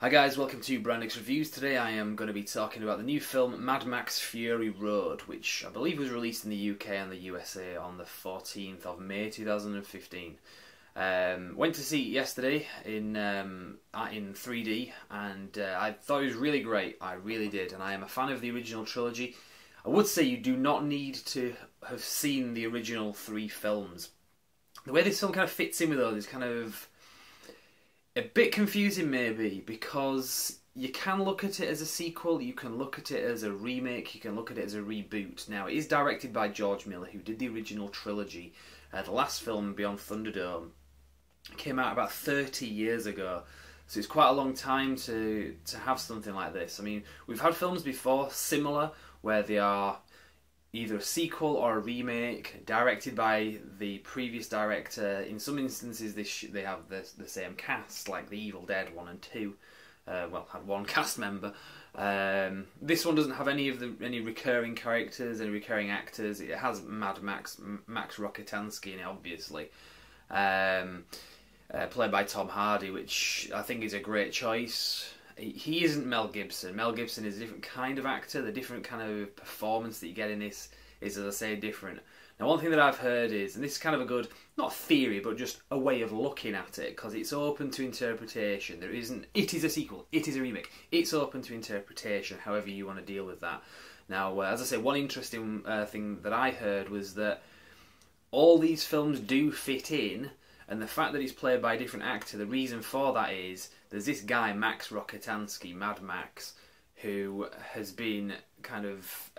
Hi guys, welcome to Brandix Reviews. Today I am going to be talking about the new film Mad Max Fury Road, which I believe was released in the UK and the USA on the 14th of May 2015. Went to see it yesterday in 3D and I thought it was really great. I really did, and I am a fan of the original trilogy. I would say you do not need to have seen the original three films. The way this film kind of fits in with those is kind of a bit confusing maybe, because you can look at it as a sequel, you can look at it as a remake, you can look at it as a reboot. Now, it is directed by George Miller, who did the original trilogy. The last film, Beyond Thunderdome, came out about 30 years ago, so it's quite a long time to have something like this. I mean, we've had films before, similar, where they are either a sequel or a remake, directed by the previous director. In some instances, they have the same cast, like The Evil Dead 1 and 2. Well, had one cast member. This one doesn't have any recurring characters, any recurring actors. It has Max Rokitansky in it, obviously. Played by Tom Hardy, which I think is a great choice. He isn't Mel Gibson. Mel Gibson is a different kind of actor. The different kind of performance that you get in this is, as I say, different. Now, one thing that I've heard is, and this is kind of a good, not theory, but just a way of looking at it, because it's open to interpretation. It is a sequel, it is a remake. It's open to interpretation, however you want to deal with that. Now, as I say, one interesting thing that I heard was that all these films do fit in, and the fact that it's played by a different actor, the reason for that is there's this guy, Max Rokitansky, Mad Max, who has been kind of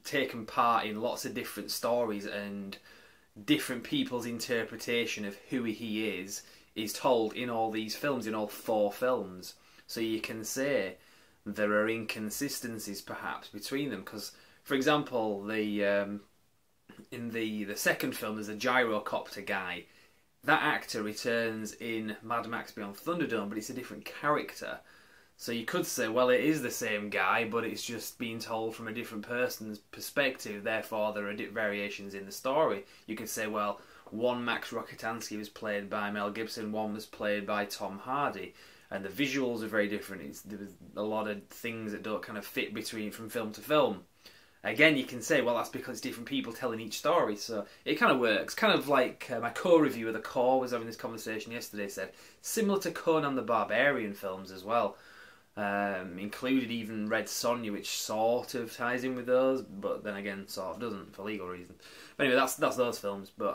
taken part in lots of different stories, and different people's interpretation of who he is told in all these films, in all four films. So you can say there are inconsistencies perhaps between them, because, for example, in the second film, there's a gyrocopter guy. That actor returns in Mad Max Beyond Thunderdome, but it's a different character. So you could say, well, it is the same guy, but it's just being told from a different person's perspective, therefore there are variations in the story. You could say, well, one Max Rokitansky was played by Mel Gibson, one was played by Tom Hardy, and the visuals are very different. There's a lot of things that don't kind of fit from film to film. Again, you can say, well, that's because it's different people telling each story, so it kind of works. Kind of like my co-reviewer, The Core, was having this conversation yesterday, said, similar to Conan the Barbarian films as well. Included even Red Sonja, which sort of ties in with those, but then again, sort of doesn't, for legal reasons. But anyway, that's those films, but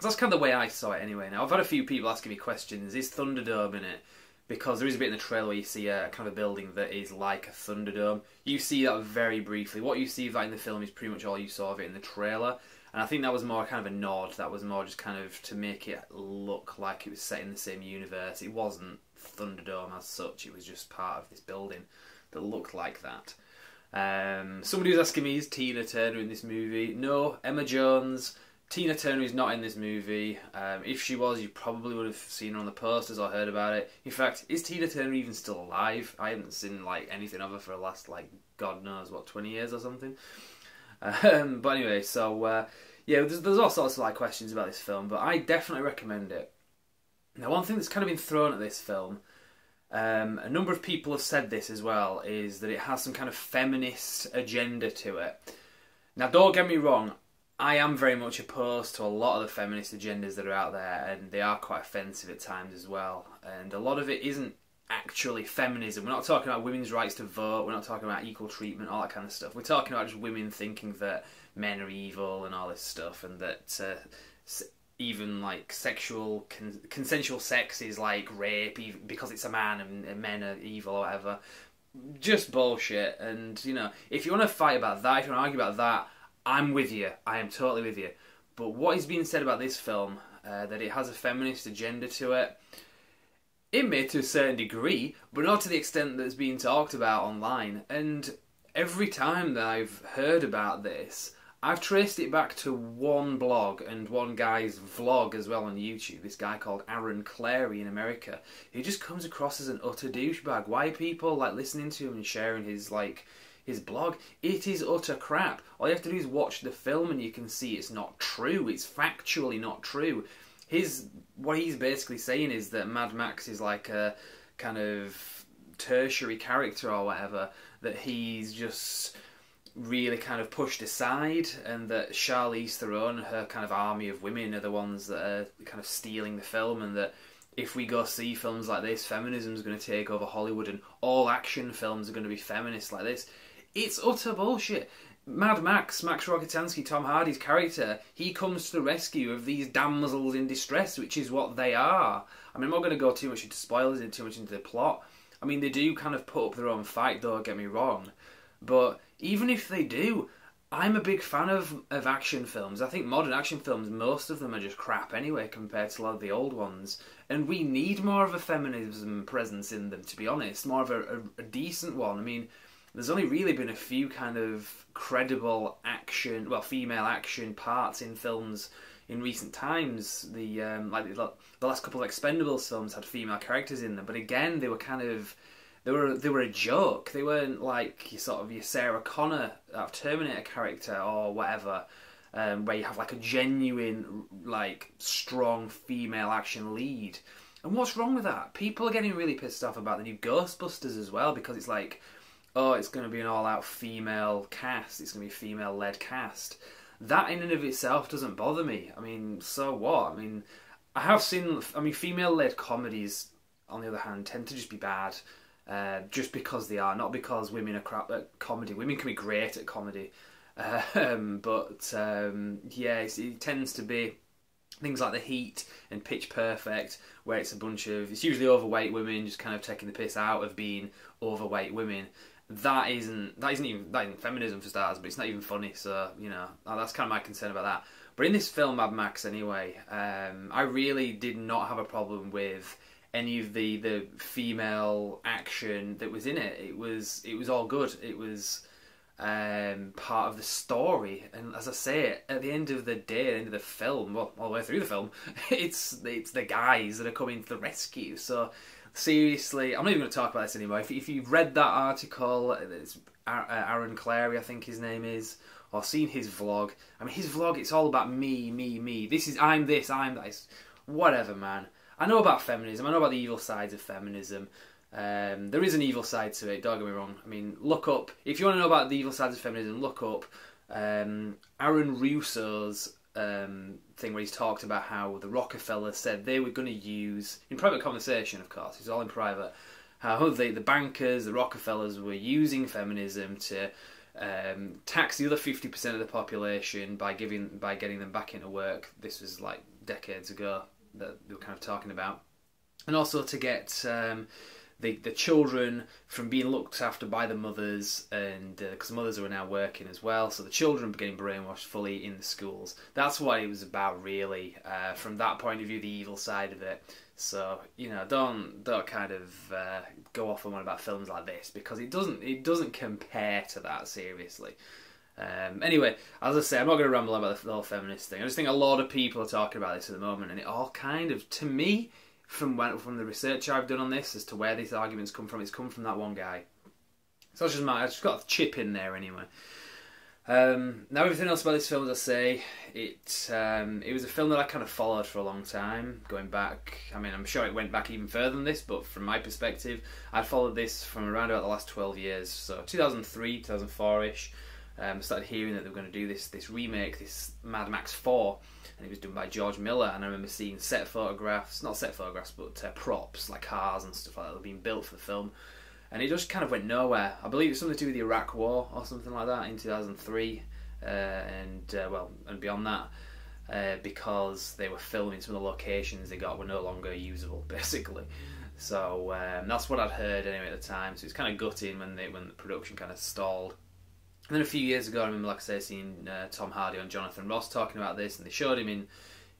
that's kind of the way I saw it anyway. Now, I've had a few people asking me questions, is Thunderdome in it? Because there is a bit in the trailer where you see a kind of a building that is like a Thunderdome. You see that very briefly. What you see of that in the film is pretty much all you saw of it in the trailer. And I think that was more kind of a nod. That was more just kind of to make it look like it was set in the same universe. It wasn't Thunderdome as such. It was just part of this building that looked like that. Somebody was asking me, is Tina Turner in this movie? No, Emma Jones. Tina Turner is not in this movie. If she was, you probably would have seen her on the posters or heard about it. In fact, is Tina Turner even still alive? I haven't seen anything of her for the last, God knows what, 20 years or something. But anyway, so yeah, there's all sorts of questions about this film, but I definitely recommend it. Now, one thing that's kind of been thrown at this film, a number of people have said this as well, is that it has some kind of feminist agenda to it. Now, don't get me wrong, I am very much opposed to a lot of the feminist agendas that are out there, and they are quite offensive at times as well. And a lot of it isn't actually feminism. We're not talking about women's rights to vote, we're not talking about equal treatment, all that kind of stuff. We're talking about just women thinking that men are evil and all this stuff, and that even sexual consensual sex is like rape even because it's a man and men are evil or whatever. Just bullshit. And if you want to fight about that, if you want to argue about that, I'm with you. I am totally with you. But what is being said about this film, that it has a feminist agenda to it, it may to a certain degree, but not to the extent that it's being talked about online. And every time that I've heard about this, I've traced it back to one blog and one guy's vlog as well on YouTube. This guy called Aaron Clarey in America. He just comes across as an utter douchebag. Why are people listening to him and sharing his blog? It is utter crap. All you have to do is watch the film and you can see it's not true. It's factually not true. what he's basically saying is that Mad Max is like a kind of tertiary character or whatever, that he's just really kind of pushed aside, and that Charlize Theron, her kind of army of women, are the ones that are kind of stealing the film, and that if we go see films like this, feminism is going to take over Hollywood and all action films are going to be feminist like this. It's utter bullshit. Mad Max, Max Rokitansky, Tom Hardy's character, he comes to the rescue of these damsels in distress, which is what they are. I mean, I'm not going to go too much into spoilers and too much into the plot. I mean, they do kind of put up their own fight, don't get me wrong. But even if they do, I'm a big fan of action films. I think modern action films, most of them are just crap anyway compared to a lot of the old ones. And we need more of a feminism presence in them, to be honest. More of a decent one. I mean, there's only really been a few kind of credible action, well, female action parts in films in recent times. The last couple of Expendables films had female characters in them, but again, they were kind of... They were a joke. They weren't like your Sarah Connor out of Terminator character or whatever, where you have like a genuine, like, strong female action lead. And what's wrong with that? People are getting really pissed off about the new Ghostbusters as well, because it's like, oh, it's going to be an all-out female cast. It's going to be a female-led cast. That in and of itself doesn't bother me. I mean, so what? I mean, I have seen... I mean, female-led comedies, on the other hand, tend to just be bad. Just because they are, not because women are crap at comedy. Women can be great at comedy, yeah, it tends to be things like The Heat and Pitch Perfect, where it's it's usually overweight women just kind of taking the piss out of being overweight women. That isn't even feminism for starters, but it's not even funny. So that's kind of my concern about that. But in this film, Mad Max, anyway, I really did not have a problem with any of the female action that was in it. It was all good. It was part of the story, and as I say, at the end of the day, at the end of the film, well, all the way through the film, it's the guys that are coming to the rescue. So seriously, I'm not even going to talk about this anymore. If you've read that article, it's Aaron Clarey, I think his name is, or seen his vlog. I mean, his vlog, it's all about me. I'm this, I'm that. Whatever, man. I know about feminism. I know about the evil sides of feminism. There is an evil side to it, don't get me wrong. I mean, look up... If you want to know about the evil sides of feminism, look up Aaron Russo's thing where he's talked about how the Rockefellers said they were going to use... In private conversation, of course. It's all in private. How the bankers, the Rockefellers, were using feminism to tax the other 50% of the population by getting them back into work. This was like decades ago that they were kind of talking about, and also to get the children from being looked after by the mothers, and because the mothers are now working as well, so the children are getting brainwashed fully in the schools. That's what it was about, really, from that point of view, the evil side of it. So don't kind of go off on one about films like this, because it doesn't compare to that, seriously. Anyway, as I say, I'm not going to ramble about the whole feminist thing. I just think a lot of people are talking about this at the moment, and it all kind of, to me, from the research I've done on this as to where these arguments come from, it's come from that one guy. So I just got a chip in there anyway. Now, everything else about this film, as I say, it was a film that I kind of followed for a long time, going back. I mean, I'm sure it went back even further than this, but from my perspective, I'd followed this from around about the last 12 years, so 2003, 2004-ish. Started hearing that they were going to do this remake, this Mad Max 4, and it was done by George Miller, and I remember seeing not set photographs, but props, like cars and stuff like that, that were being built for the film, and it just kind of went nowhere. I believe it's something to do with the Iraq War, or something like that, in 2003, and beyond that, because they were filming some of the locations they got were no longer usable, basically. So that's what I'd heard anyway at the time, so it's kind of gutting when the production kind of stalled. And then a few years ago, I remember, like I say, seeing Tom Hardy and Jonathan Ross talking about this, and they showed him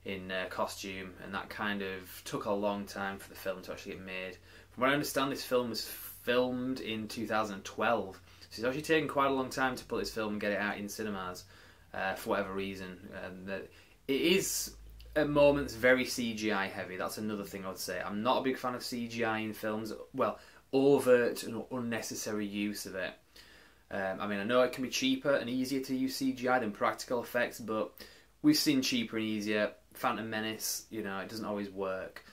in costume, and that kind of took a long time for the film to actually get made. From what I understand, this film was filmed in 2012, so it's actually taken quite a long time to put this film and get it out in cinemas, for whatever reason. It is, at moments, very CGI heavy. That's another thing I would say. I'm not a big fan of CGI in films. Well, overt and unnecessary use of it. I mean, I know it can be cheaper and easier to use CGI than practical effects, but we've seen cheaper and easier Phantom Menace, you know, it doesn't always work.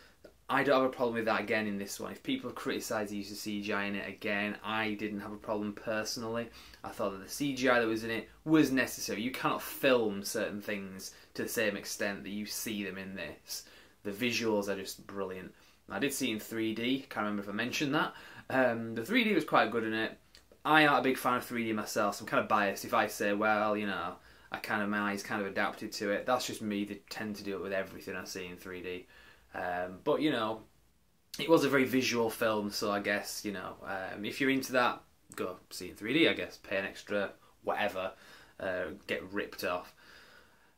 I don't have a problem with that again in this one. If people have criticised the use of CGI in it again, I didn't have a problem personally. I thought that the CGI that was in it was necessary. You cannot film certain things to the same extent that you see them in this. The visuals are just brilliant. I did see it in 3D, can't remember if I mentioned that. The 3D was quite good in it. I am a big fan of 3D myself, so I'm kind of biased if I say, well, you know, my eyes kind of adapted to it. That's just me. They tend to do it with everything I see in 3D. But, you know, it was a very visual film, so I guess, you know, if you're into that, go see it in 3D, I guess. Pay an extra whatever, get ripped off.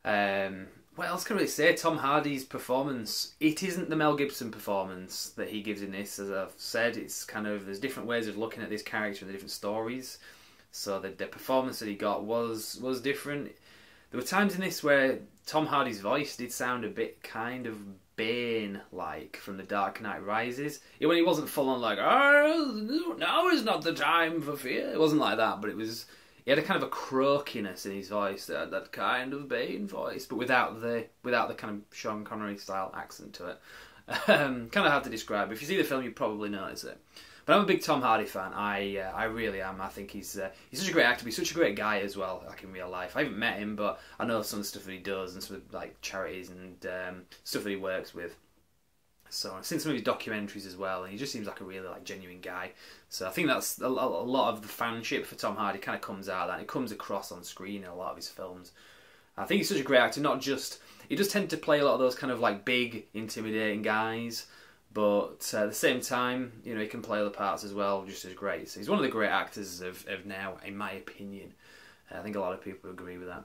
What else can I really say? Tom Hardy's performance, it isn't the Mel Gibson performance that he gives in this. As I've said, it's kind of, there's different ways of looking at this character and the different stories. So the performance that he got was different. There were times in this where Tom Hardy's voice did sound a bit kind of Bane-like from The Dark Knight Rises. When he wasn't full on like, oh, now is not the time for fear. It wasn't like that, but he had a kind of a croakiness in his voice, that kind of Bane voice, but without the kind of Sean Connery style accent to it. Kind of hard to describe. If you see the film, you probably notice it. But I'm a big Tom Hardy fan. I really am. I think he's such a great actor. He's such a great guy as well, like in real life. I haven't met him, but I know some of the stuff that he does and some of like charities and stuff that he works with. So I've seen some of his documentaries as well, and he just seems like a really like genuine guy. So I think that's a lot of the fanship for Tom Hardy kind of comes out of that, and it comes across on screen in a lot of his films. I think he's such a great actor. Not just he does tend to play a lot of those kind of like big, intimidating guys. But at the same time, you know, he can play other parts as well, just as great. So he's one of the great actors of now, in my opinion. I think a lot of people agree with that.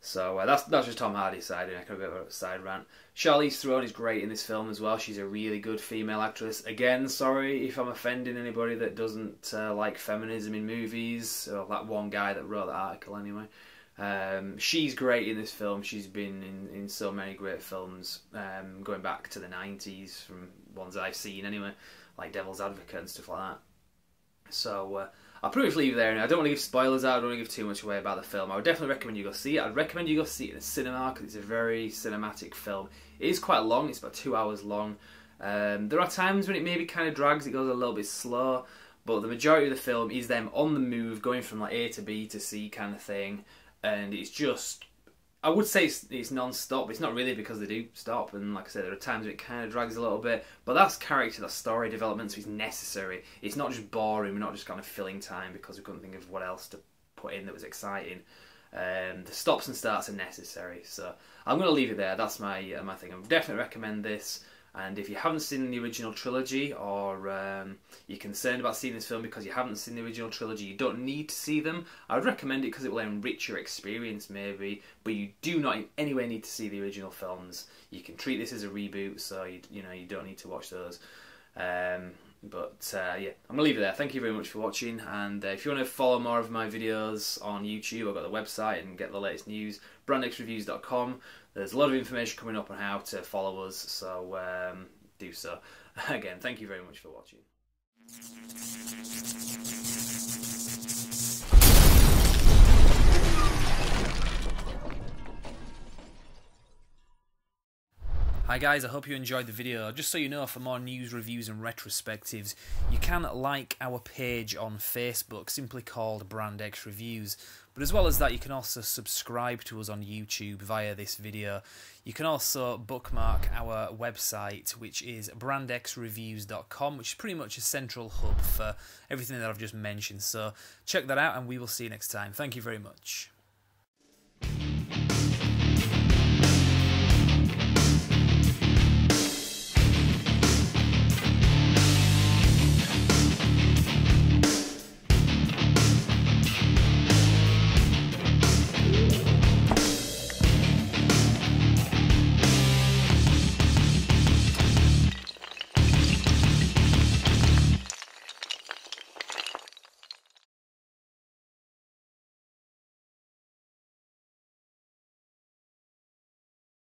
So that's just Tom Hardy's side, and I kind of a bit of a side rant. Charlize Theron is great in this film as well. She's a really good female actress. Again, sorry if I'm offending anybody that doesn't like feminism in movies, or that one guy that wrote that article anyway. She's great in this film. She's been in so many great films, going back to the 90s, from ones that I've seen anyway, like Devil's Advocate and stuff like that. So I'll pretty much leave it there. And I don't want to give spoilers out. I don't want to give too much away about the film. I would definitely recommend you go see it. I'd recommend you go see it in a cinema because it's a very cinematic film. It is quite long. It's about 2 hours long. There are times when it maybe kind of drags. It goes a little bit slow. But the majority of the film is them on the move, going from like A to B to C kind of thing. And it's just, I would say it's non-stop. It's not really, because they do stop, and like I said, there are times where it kind of drags a little bit, but that's character, that's story development, so it's necessary. It's not just boring, we're not just kind of filling time because we couldn't think of what else to put in that was exciting. The stops and starts are necessary, so I'm going to leave it there. That's my thing. I would definitely recommend this. And if you haven't seen the original trilogy, or you're concerned about seeing this film because you haven't seen the original trilogy, you don't need to see them. I would recommend it because it will enrich your experience maybe, but you do not in any way need to see the original films. You can treat this as a reboot, so you don't need to watch those. Yeah, I'm going to leave it there. Thank you very much for watching, and if you want to follow more of my videos on YouTube, I've got the website and get the latest news, brandxreviews.com. There's a lot of information coming up on how to follow us, so do so. Again, thank you very much for watching. Hi guys, I hope you enjoyed the video. Just so you know, for more news, reviews and retrospectives, you can like our page on Facebook, simply called Brand X Reviews. But as well as that, you can also subscribe to us on YouTube via this video. You can also bookmark our website, which is brandxreviews.com, which is pretty much a central hub for everything that I've just mentioned. So check that out, and we will see you next time. Thank you very much.